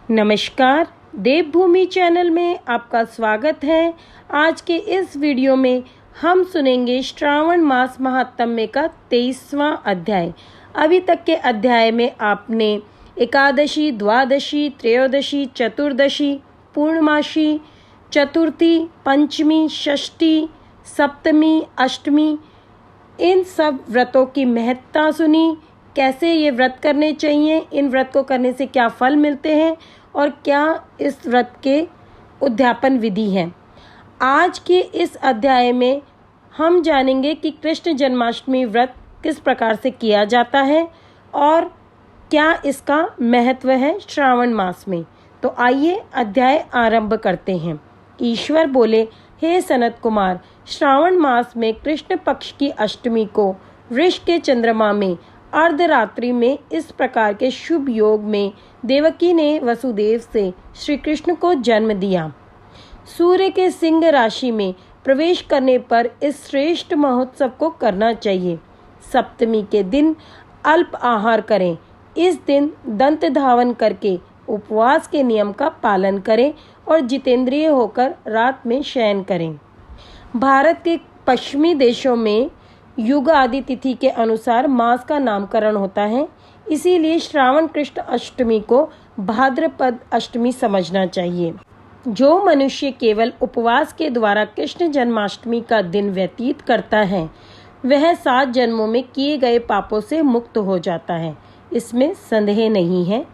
नमस्कार, देवभूमि चैनल में आपका स्वागत है। आज के इस वीडियो में हम सुनेंगे श्रावण मास महात्म्य का 23वां अध्याय। अभी तक के अध्याय में आपने एकादशी, द्वादशी, त्रयोदशी, चतुर्दशी, पूर्णमासी, चतुर्थी, पंचमी, षष्ठी, सप्तमी, अष्टमी इन सब व्रतों की महत्ता सुनी। कैसे ये व्रत करने चाहिए, इन व्रत को करने से क्या फल मिलते हैं और क्या इस व्रत के उद्यापन विधि है। आज के इस अध्याय में हम जानेंगे कि कृष्ण जन्माष्टमी व्रत किस प्रकार से किया जाता है और क्या इसका महत्व है श्रावण मास में। तो आइए अध्याय आरंभ करते हैं। ईश्वर बोले, हे सनत कुमार, श्रावण मास में कृष्ण पक्ष की अष्टमी को वृष के चंद्रमा में अर्धरात्रि में इस प्रकार के शुभ योग में देवकी ने वसुदेव से श्री कृष्ण को जन्म दिया। सूर्य के सिंह राशि में प्रवेश करने पर इस श्रेष्ठ महोत्सव को करना चाहिए। सप्तमी के दिन अल्प आहार करें। इस दिन दंत धावन करके उपवास के नियम का पालन करें और जितेंद्रिय होकर रात में शयन करें। भारत के पश्चिमी देशों में युग आदि तिथि के अनुसार मास का नामकरण होता है, इसीलिए श्रावण कृष्ण अष्टमी को भाद्रपद अष्टमी समझना चाहिए। जो मनुष्य केवल उपवास के द्वारा कृष्ण जन्माष्टमी का दिन व्यतीत करता है, वह 7 जन्मों में किए गए पापों से मुक्त हो जाता है, इसमें संदेह नहीं है।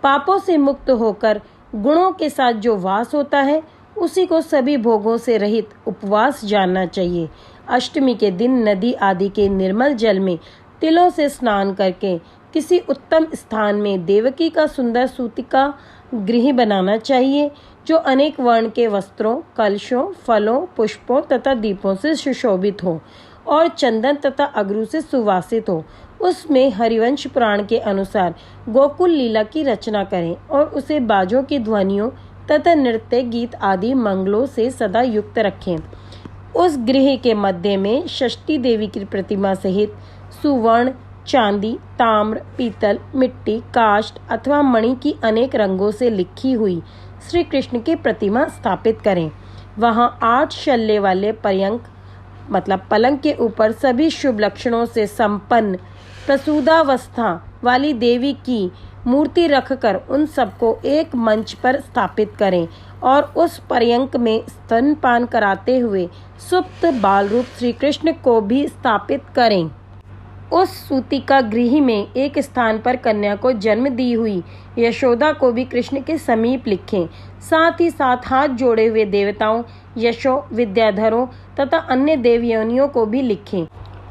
पापों से मुक्त होकर गुणों के साथ जो वास होता है, उसी को सभी भोगों से रहित उपवास जानना चाहिए। अष्टमी के दिन नदी आदि के निर्मल जल में तिलों से स्नान करके किसी उत्तम स्थान में देवकी का सुंदर सूतिका गृह बनाना चाहिए, जो अनेक वर्ण के वस्त्रों, कलशों, फलों, पुष्पों तथा दीपों से सुशोभित हो और चंदन तथा अगरू से सुवासित हो। उसमें हरिवंश पुराण के अनुसार गोकुल लीला की रचना करें और उसे बाजों की ध्वनियों तथा नृत्य गीत आदि मंगलों से सदा युक्त रखें। उस गृह के मध्य में षष्ठी देवी की प्रतिमा सहित सुवर्ण, चांदी, ताम्र, पीतल, मिट्टी, काष्ठ अथवा मणि की अनेक रंगों से लिखी हुई श्री कृष्ण की प्रतिमा स्थापित करें। वहां 8 शल्य वाले पर्यंक पलंग के ऊपर सभी शुभ लक्षणों से संपन्न प्रसूदावस्था वाली देवी की मूर्ति रखकर उन सबको एक मंच पर स्थापित करें और उस पर्यंक में स्तनपान कराते हुए सुप्त बाल रूप श्री कृष्ण को भी स्थापित करें। उस सूतिका गृह में एक स्थान पर कन्या को जन्म दी हुई यशोदा को भी कृष्ण के समीप लिखें। साथ ही साथ हाथ जोड़े हुए देवताओं, यशो, विद्याधरों तथा अन्य देवयोनियों को भी लिखें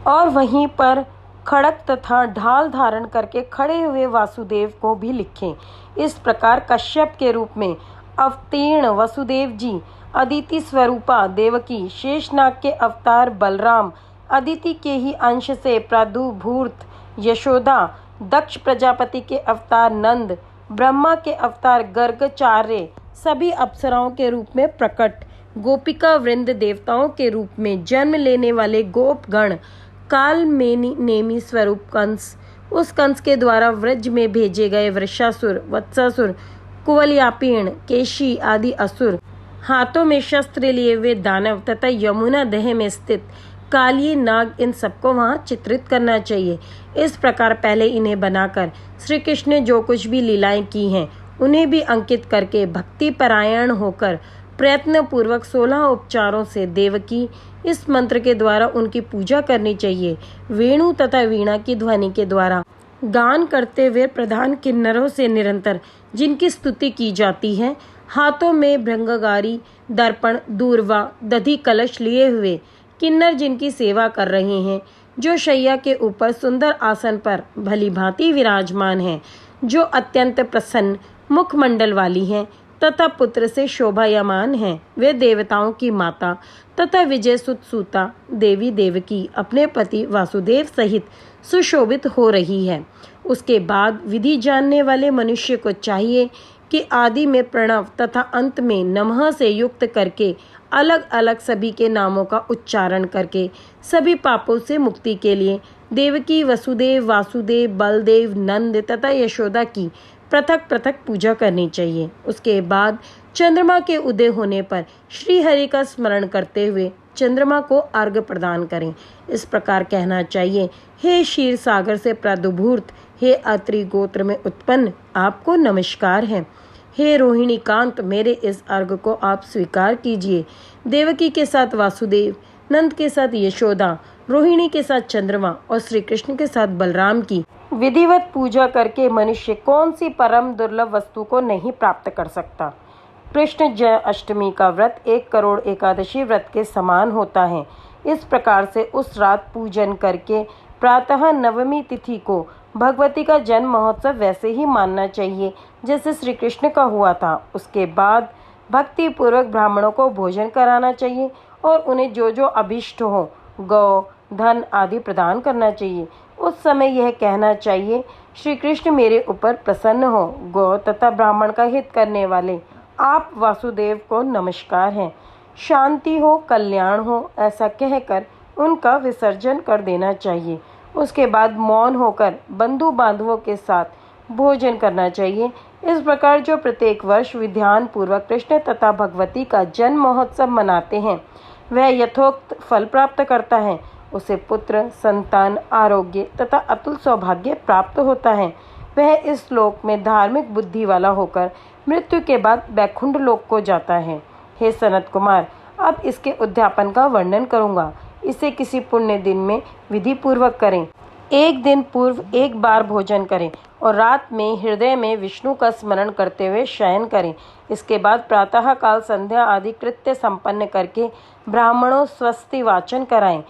और वहीं पर खड़ग तथा ढाल धारण करके खड़े हुए वासुदेव को भी लिखें। इस प्रकार कश्यप के रूप में अवतीर्ण वसुदेव जी, अदिति स्वरूपा देवकी, शेषनाग के अवतार बलराम, अदिति के ही अंश से प्रादुर्भूत यशोदा, दक्ष प्रजापति के अवतार नंद, ब्रह्मा के अवतार गर्गचार्य, सभी अप्सराओं के रूप में प्रकट, गोपिका वृंद देवताओं के रूप में जन्म लेने वाले गोपगण, काल में नेमी स्वरूप कंस, उस कंस के द्वारा व्रज में भेजे गए वृषासुर, वत्सासुर, कुवलयापीण, केशी आदि असुर, हाथों में शस्त्र लिए हुए दानव तथा यमुना दह में स्थित काली नाग, इन सबको वहां चित्रित करना चाहिए। इस प्रकार पहले इन्हें बनाकर श्री कृष्ण ने जो कुछ भी लीलाएं की हैं, उन्हें भी अंकित करके भक्ति परायण होकर प्रयत्न पूर्वक 16 उपचारों से देवकी इस मंत्र के द्वारा उनकी पूजा करनी चाहिए। वेणु तथा वीणा की ध्वनि के द्वारा गान करते हुए प्रधान किन्नरों से निरंतर जिनकी स्तुति की जाती है, हाथों में भृंगगारी, दर्पण, दूर्वा, दधि कलश लिए हुए किन्नर जिनकी सेवा कर रहे हैं, जो शैया के ऊपर सुंदर आसन पर भली भांति विराजमान हैं, जो अत्यंत प्रसन्न मुखमंडल वाली हैं तथा पुत्र से शोभायमान हैं, वे देवताओं की माता तथा विजय सुत सूता देवी देवकी अपने पति वासुदेव सहित सुशोभित हो रही है। उसके बाद विधि जानने वाले मनुष्य को चाहिए कि आदि में प्रणव तथा अंत में नमः से युक्त करके अलग अलग सभी के नामों का उच्चारण करके सभी पापों से मुक्ति के लिए देवकी, वसुदेव, वासुदेव, बलदेव, नंद तथा यशोदा की पृथक पृथक पूजा करनी चाहिए। उसके बाद चंद्रमा के उदय होने पर श्री हरि का स्मरण करते हुए चंद्रमा को अर्घ्य प्रदान करें। इस प्रकार कहना चाहिए, हे क्षीर सागर से प्रादुर्भूत, हे अत्रि गोत्र में उत्पन्न, आपको नमस्कार है। हे रोहिणी कांत, मेरे इस अर्घ्य को आप स्वीकार कीजिए। देवकी के साथ वासुदेव, नंद के साथ यशोदा, रोहिणी के साथ चंद्रमा और श्री कृष्ण के साथ बलराम की विधिवत पूजा करके मनुष्य कौन सी परम दुर्लभ वस्तु को नहीं प्राप्त कर सकता। कृष्ण जन्म अष्टमी का व्रत 1 करोड़ एकादशी व्रत के समान होता है। इस प्रकार से उस रात पूजन करके प्रातः नवमी तिथि को भगवती का जन्म महोत्सव वैसे ही मानना चाहिए जैसे श्री कृष्ण का हुआ था। उसके बाद भक्ति पूर्वक ब्राह्मणों को भोजन कराना चाहिए और उन्हें जो जो अभिष्ट हो, गौ, धन आदि प्रदान करना चाहिए। उस समय यह कहना चाहिए, श्री कृष्ण मेरे ऊपर प्रसन्न हो। गौ तथा ब्राह्मण का हित करने वाले आप वासुदेव को नमस्कार है। शांति हो, कल्याण हो, ऐसा कहकर उनका विसर्जन कर देना चाहिए। उसके बाद मौन होकर बंधु बांधवों के साथ भोजन करना चाहिए। इस प्रकार जो प्रत्येक वर्ष विधान पूर्वक कृष्ण तथा भगवती का जन्म महोत्सव मनाते हैं, वह यथोक्त फल प्राप्त करता है। उसे पुत्र, संतान, आरोग्य तथा अतुल सौभाग्य प्राप्त होता है। वह इस लोक में धार्मिक बुद्धि वाला होकर मृत्यु के बाद वैकुंठ लोक को जाता है। हे सनत कुमार, अब इसके उद्यापन का वर्णन करूंगा। इसे किसी पुण्य दिन में विधि पूर्वक करें। एक दिन पूर्व 1 बार भोजन करें और रात में हृदय में विष्णु का स्मरण करते हुए शयन करें। इसके बाद प्रातः काल संध्या आदि कृत्य संपन्न करके ब्राह्मणों स्वस्ति वाचन कराएं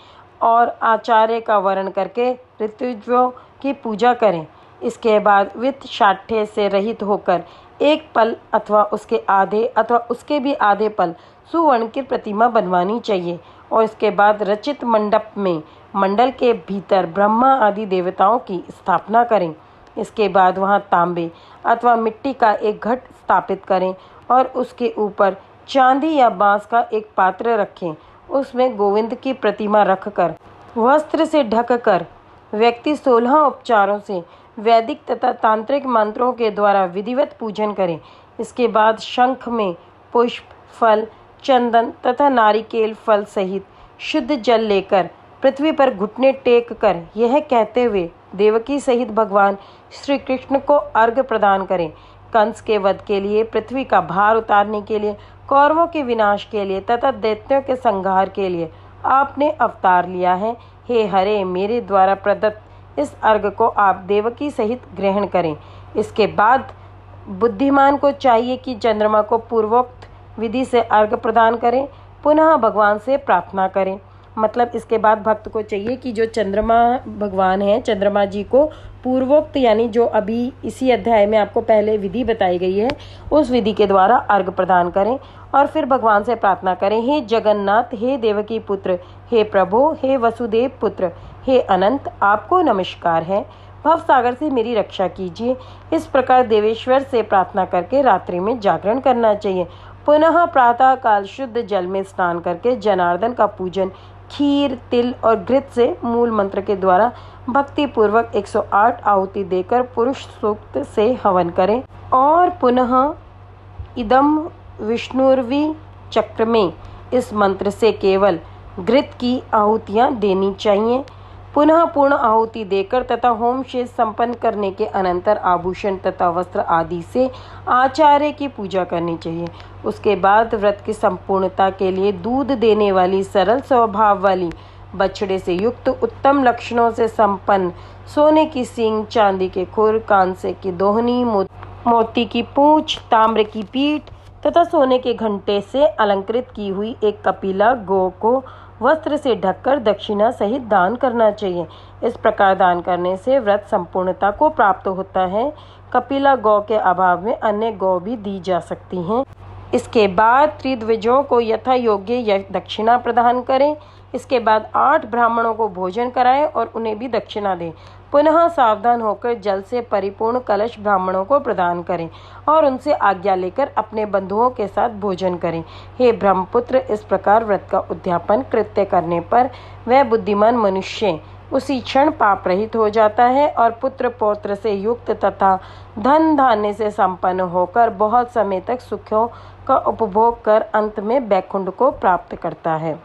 और आचार्य का वर्ण करके ऋतुजों की पूजा करें। इसके बाद वित्त शाठ्य से रहित होकर 1 पल अथवा उसके आधे अथवा उसके भी आधे पल सुवर्ण की प्रतिमा बनवानी चाहिए और इसके बाद रचित मंडप में मंडल के भीतर ब्रह्मा आदि देवताओं की स्थापना करें। इसके बाद वहां तांबे अथवा मिट्टी का एक घट स्थापित करें और उसके ऊपर चांदी या बांस का एक पात्र रखें। उसमें गोविंद की प्रतिमा रखकर वस्त्र से ढककर व्यक्ति 16 उपचारों से वैदिक तथा तांत्रिक मंत्रों के द्वारा विधिवत पूजन करें। इसके बाद शंख में पुष्प, फल, चंदन तथा नारिकेल फल सहित शुद्ध जल लेकर पृथ्वी पर घुटने टेक कर यह कहते हुए देवकी सहित भगवान श्री कृष्ण को अर्घ्य प्रदान करें। कंस के वध के लिए, पृथ्वी का भार उतारने के लिए, कौरवों के विनाश के लिए तथा दैत्यों के संहार के लिए आपने अवतार लिया है। हे हरे, मेरे द्वारा प्रदत्त इस अर्घ्य को आप देवकी सहित ग्रहण करें। इसके बाद बुद्धिमान को चाहिए कि चंद्रमा को पूर्वोक्त विधि से अर्घ्य प्रदान करें, पुनः भगवान से प्रार्थना करें। मतलब इसके बाद भक्त को चाहिए कि जो चंद्रमा भगवान हैं, चंद्रमा जी को पूर्वोक्त यानी जो अभी इसी अध्याय में आपको पहले विधि बताई गई है, उस विधि के द्वारा अर्घ्य प्रदान करें और फिर भगवान से प्रार्थना करें, हे जगन्नाथ, हे देवकी पुत्र, हे प्रभु, हे वसुदेव पुत्र, हे अनंत, आपको नमस्कार है। भव सागर से मेरी रक्षा कीजिए। इस प्रकार देवेश्वर से प्रार्थना करके रात्रि में जागरण करना चाहिए। पुनः प्रातः काल शुद्ध जल में स्नान करके जनार्दन का पूजन खीर, तिल और घृत से मूल मंत्र के द्वारा भक्ति पूर्वक 108 आहुति देकर पुरुष सूक्त से हवन करें और पुनः इदम विष्णुर्वि चक्र में इस मंत्र से केवल घृत की आहुतियाँ देनी चाहिए। पुनः पूर्ण आहुति देकर तथा होम शेष संपन्न करने के अनंतर आभूषण तथा वस्त्र आदि से आचार्य की पूजा करनी चाहिए। उसके बाद व्रत की संपूर्णता के लिए दूध देने वाली सरल स्वभाव वाली बछड़े से युक्त उत्तम लक्षणों से संपन्न सोने की सींग, चांदी के खुर, कांसे की दोहनी, मोती की पूंछ, ताम्र की पीठ तथा सोने के घंटे से अलंकृत की हुई एक कपिला गौ को वस्त्र से ढककर दक्षिणा सहित दान करना चाहिए। इस प्रकार दान करने से व्रत संपूर्णता को प्राप्त होता है। कपिला गौ के अभाव में अन्य गौ भी दी जा सकती हैं। इसके बाद त्रिद्विजों को यथा योग्य दक्षिणा प्रदान करें। इसके बाद 8 ब्राह्मणों को भोजन कराएं और उन्हें भी दक्षिणा दें। पुनः सावधान होकर जल से परिपूर्ण कलश ब्राह्मणों को प्रदान करें और उनसे आज्ञा लेकर अपने बंधुओं के साथ भोजन करें। हे ब्रह्मपुत्र, इस प्रकार व्रत का उद्यापन कृत्य करने पर वह बुद्धिमान मनुष्य उसी क्षण पाप रहित हो जाता है और पुत्र पौत्र से युक्त तथा धन धान्य से संपन्न होकर बहुत समय तक सुखों का उपभोग कर अंत में वैकुंठ को प्राप्त करता है।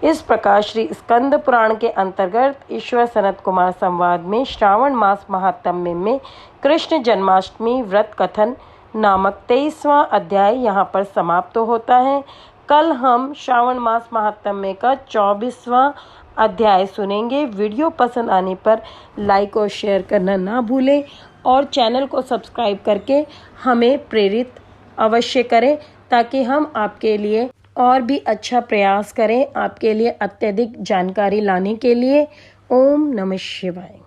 इस प्रकार श्री स्कंद पुराण के अंतर्गत ईश्वर सनत कुमार संवाद में श्रावण मास महात्म्य में कृष्ण जन्माष्टमी व्रत कथन नामक 23वां अध्याय यहाँ पर समाप्त होता है। कल हम श्रावण मास महात्म्य का 24वां अध्याय सुनेंगे। वीडियो पसंद आने पर लाइक और शेयर करना ना भूलें और चैनल को सब्सक्राइब करके हमें प्रेरित अवश्य करें ताकि हम आपके लिए और भी अच्छा प्रयास करें, आपके लिए अत्यधिक जानकारी लाने के लिए। ओम नमः शिवाय।